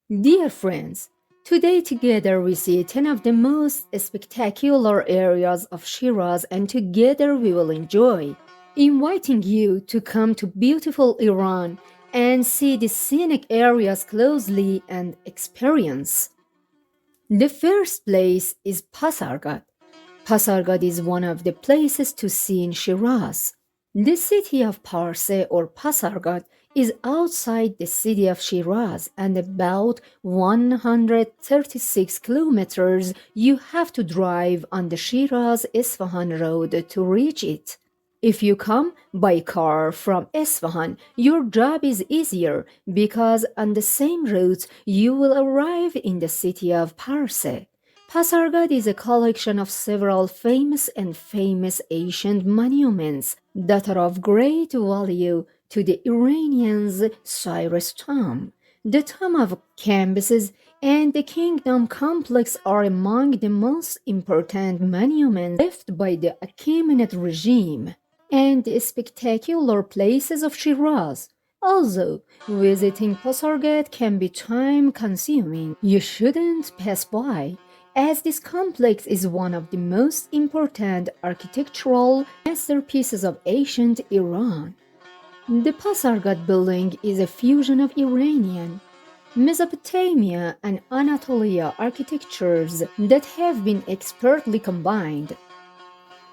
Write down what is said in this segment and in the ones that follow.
Dear friends, today together we see 10 of the most spectacular areas of Shiraz and together we will enjoy. Inviting you to come to beautiful Iran and see the scenic areas closely and experience. The first place is Pasargad. Pasargad is one of the places to see in Shiraz. The city of Parse or Pasargad is outside the city of Shiraz and about 136 kilometers you have to drive on the Shiraz-Isfahan road to reach it. If you come by car from Isfahan, your job is easier because on the same route you will arrive in the city of Parse. Pasargad is a collection of several famous ancient monuments that are of great value to the Iranians. Cyrus tomb, the tomb of Cambyses, and the kingdom complex are among the most important monuments left by the Achaemenid regime and the spectacular places of Shiraz. Although visiting Pasargad can be time consuming, you shouldn't pass by, as this complex is one of the most important architectural masterpieces of ancient Iran. The Pasargad building is a fusion of Iranian, Mesopotamia, and Anatolia architectures that have been expertly combined.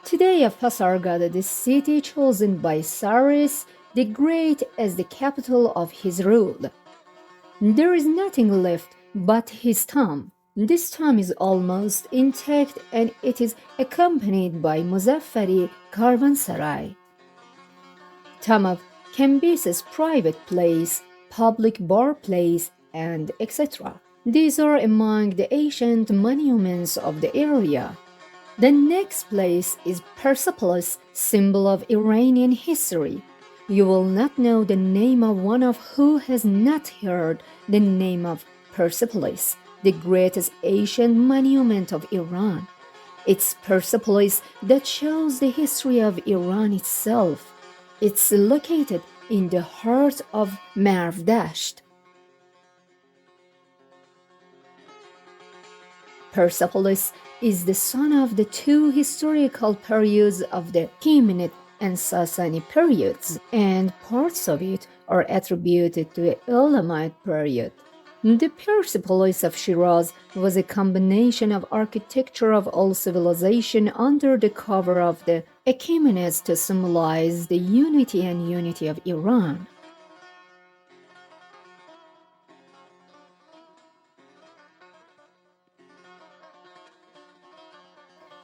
Today of Pasargad, the city chosen by Cyrus the Great as the capital of his rule. There is nothing left but his tomb. This tomb is almost intact and it is accompanied by Muzaffari Karvansarai. Tomb of Cambyses' private place, public bar place, and etc. These are among the ancient monuments of the area. The next place is Persepolis, symbol of Iranian history. You will not know the name of one of who has not heard the name of Persepolis, the greatest ancient monument of Iran. It's Persepolis that shows the history of Iran itself. It's located in the heart of Marv Dasht. Persepolis is the son of the two historical periods of the Achaemenid and Sassanid periods, and parts of it are attributed to the Elamite period. The Persepolis of Shiraz was a combination of architecture of all civilization under the cover of the Achaemenids to symbolize the unity of Iran.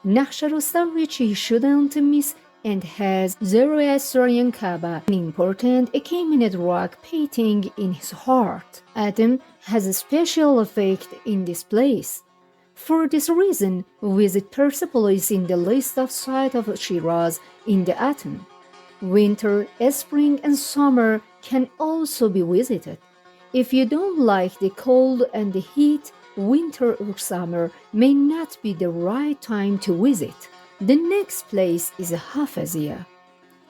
Nakhsharostan, which you shouldn't miss, and has Zoroastrian Kaaba, an important Achaemenid rock painting in his heart. Adam has a special effect in this place. For this reason, visit Persepolis in the list of sites of Shiraz in the autumn. Winter, spring, and summer can also be visited. If you don't like the cold and the heat, winter or summer may not be the right time to visit. The next place is Hafezia.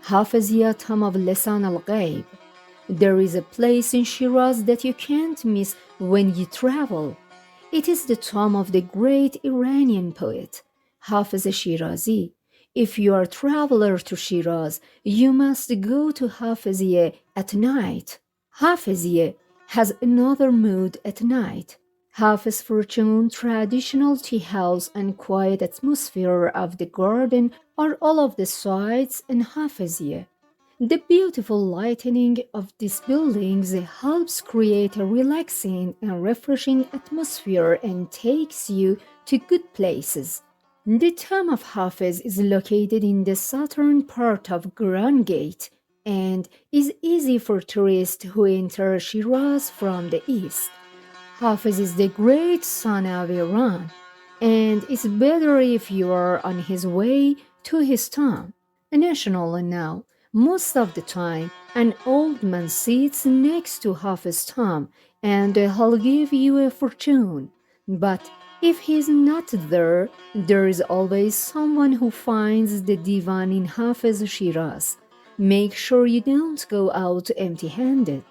Hafezia, Tomb of Lisan al-Ghaib. There is a place in Shiraz that you can't miss when you travel. It is the tomb of the great Iranian poet, Hafez Shirazi. If you are a traveler to Shiraz, you must go to Hafezia at night. Hafezia has another mood at night. Hafez fortune, traditional tea house, and quiet atmosphere of the garden are all of the sights in Hafezia. The beautiful lighting of these buildings helps create a relaxing and refreshing atmosphere and takes you to good places. The tomb of Hafez is located in the southern part of Grand Gate and is easy for tourists who enter Shiraz from the east. Hafez is the great son of Iran, and it's better if you are on his way to his tomb. Nationally now, most of the time, an old man sits next to Hafez's tomb and he'll give you a fortune. But if he's not there, there is always someone who finds the divan in Hafez Shiraz. Make sure you don't go out empty-handed.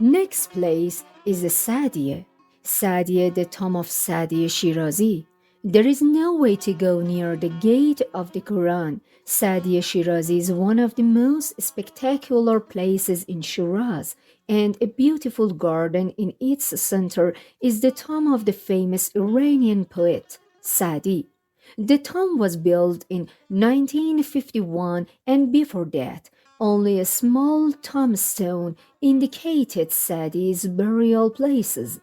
Next place is Sadia. Sadia, the Tomb of Sadia Shirazi. There is no way to go near the gate of the Quran. Sadia Shirazi is one of the most spectacular places in Shiraz, and a beautiful garden in its center is the tomb of the famous Iranian poet Sadi. The tomb was built in 1951, and before that, only a small tombstone indicated Sadi's burial places.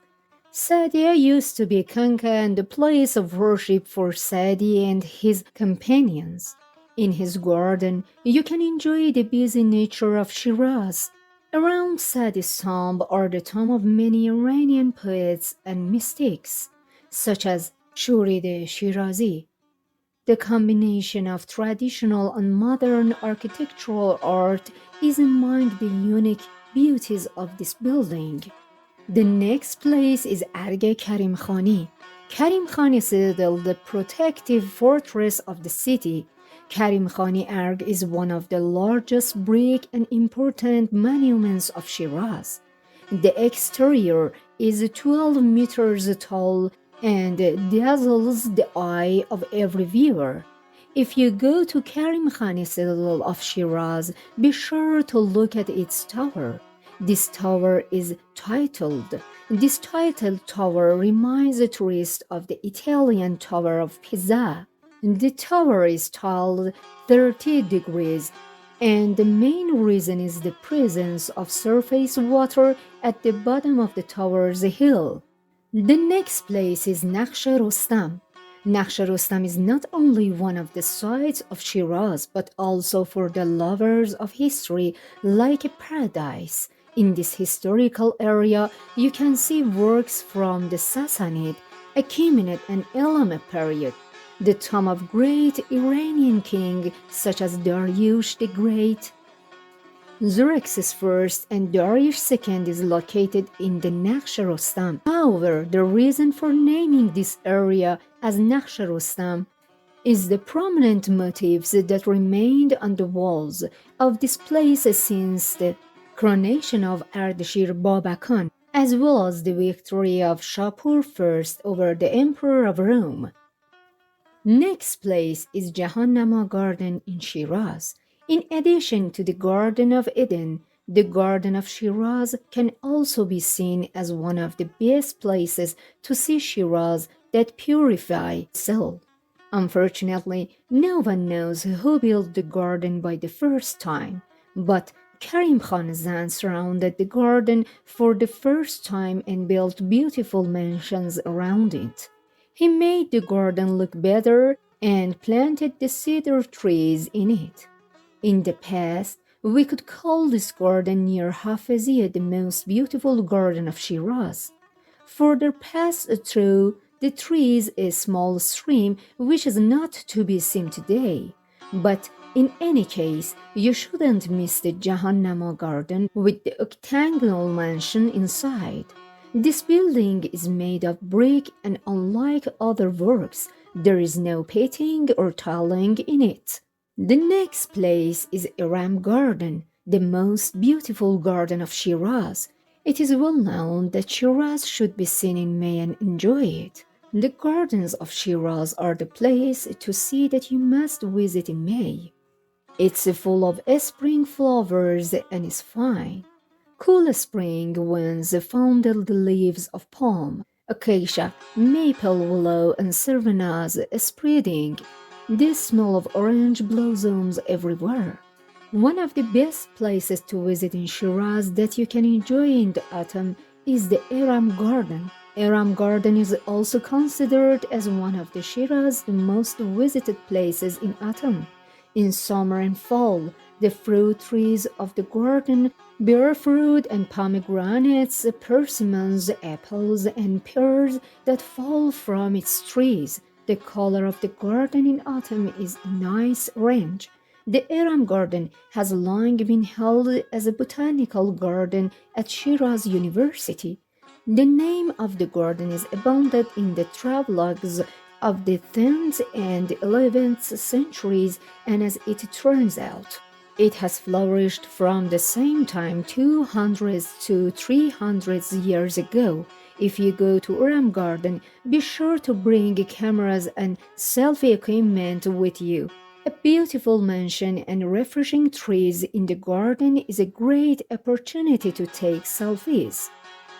Sadia used to be Kanka and the place of worship for Sadi and his companions. In his garden, you can enjoy the busy nature of Shiraz. Around Sadi's tomb are the tomb of many Iranian poets and mystics, such as Shurid Shirazi. The combination of traditional and modern architectural art is among the unique beauties of this building. The next place is Arg Karim Khani. Karim Khani Citadel, the protective fortress of the city. Karim Khani Arg is one of the largest brick and important monuments of Shiraz. The exterior is 12 meters tall and dazzles the eye of every viewer. If you go to Karim Khani Citadel of Shiraz, be sure to look at its tower. This tower is titled. This titled tower reminds the tourist of the Italian Tower of Pisa. The tower is tiled 30 degrees, and the main reason is the presence of surface water at the bottom of the tower's hill. The next place is Nakhsh Rostam. Nakhsh Rostam is not only one of the sights of Shiraz, but also for the lovers of history like a paradise. In this historical area, you can see works from the Sassanid, Achaemenid, and Elamite period. The tomb of great Iranian kings such as Dariush the Great, Xerxes I, and Darius II is located in the Nakhsh Rostam. However, the reason for naming this area as Nakhsh Rostam is the prominent motifs that remained on the walls of this place since the coronation of Ardashir Baba Khan, as well as the victory of Shapur I over the Emperor of Rome. Next place is Jahannama Garden in Shiraz. In addition to the Garden of Eden, the Garden of Shiraz can also be seen as one of the best places to see Shiraz that purify soul. Unfortunately, no one knows who built the garden by the first time, but Karim Khan Zand surrounded the garden for the first time and built beautiful mansions around it. He made the garden look better and planted the cedar trees in it. In the past, we could call this garden near Hafezia the most beautiful garden of Shiraz. Further past through the trees a small stream which is not to be seen today, but in any case, you shouldn't miss the Jahannama garden with the octagonal mansion inside. This building is made of brick, and unlike other works, there is no painting or tiling in it. The next place is Iram Garden, the most beautiful garden of Shiraz. It is well known that Shiraz should be seen in May and enjoy it. The gardens of Shiraz are the place to see that you must visit in May. It's full of spring flowers and is fine. Cool spring winds fondle the leaves of palm, acacia, maple willow, and servanas spreading the smell of orange blossoms everywhere. One of the best places to visit in Shiraz that you can enjoy in the autumn is the Iram Garden. Iram Garden is also considered as one of the Shiraz's most visited places in autumn. In summer and fall, the fruit trees of the garden bear fruit and pomegranates, persimmons, apples, and pears that fall from its trees. The color of the garden in autumn is a nice orange. The Iram Garden has long been held as a botanical garden at Shiraz University. The name of the garden is abounded in the travelogues of the 10th and 11th centuries, and as it turns out, It has flourished from the same time 200 to 300 years ago. If you go to Uram Garden, be sure to bring cameras and selfie equipment with you. A beautiful mansion and refreshing trees in the garden is a great opportunity to take selfies.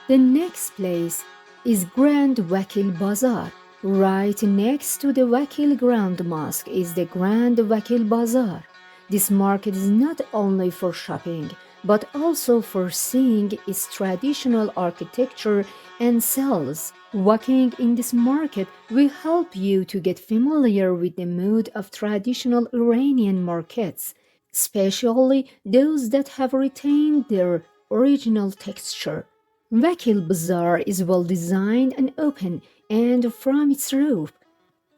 The next place is Grand Wakil Bazaar. Right next to the Wakil Grand Mosque is the Grand Wakil Bazaar. This market is not only for shopping, but also for seeing its traditional architecture and sales. Walking in this market will help you to get familiar with the mood of traditional Iranian markets, especially those that have retained their original texture. Vakil Bazaar is well designed and open, and from its roof,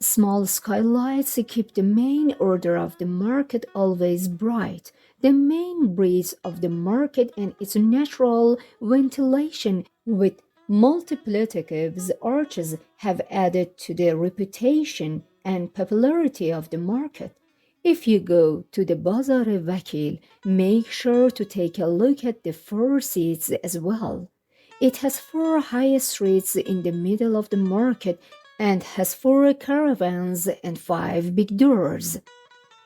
small skylights keep the main order of the market always bright. The main breeze of the market and its natural ventilation with multiplicative arches have added to the reputation and popularity of the market. If you go to the Bazar Vakil, make sure to take a look at the four seats as well. It has four high streets in the middle of the market and has four caravans and five big doors.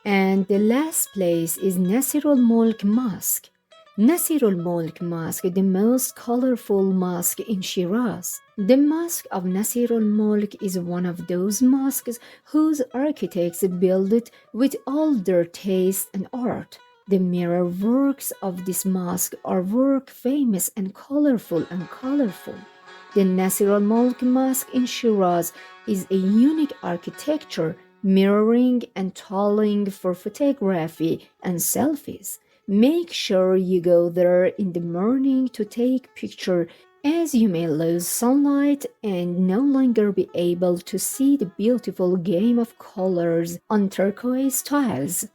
And the last place is Nasirul Mulk Mosque. Nasirul Mulk Mosque, the most colorful mosque in Shiraz. The Mosque of Nasirul Mulk is one of those mosques whose architects build it with all their taste and art. The mirror works of this mosque are work famous and colorful. The Nasir al-Mulk Mosque in Shiraz is a unique architecture, mirroring and talling for photography and selfies. Make sure you go there in the morning to take picture as you may lose sunlight and no longer be able to see the beautiful game of colors on turquoise tiles.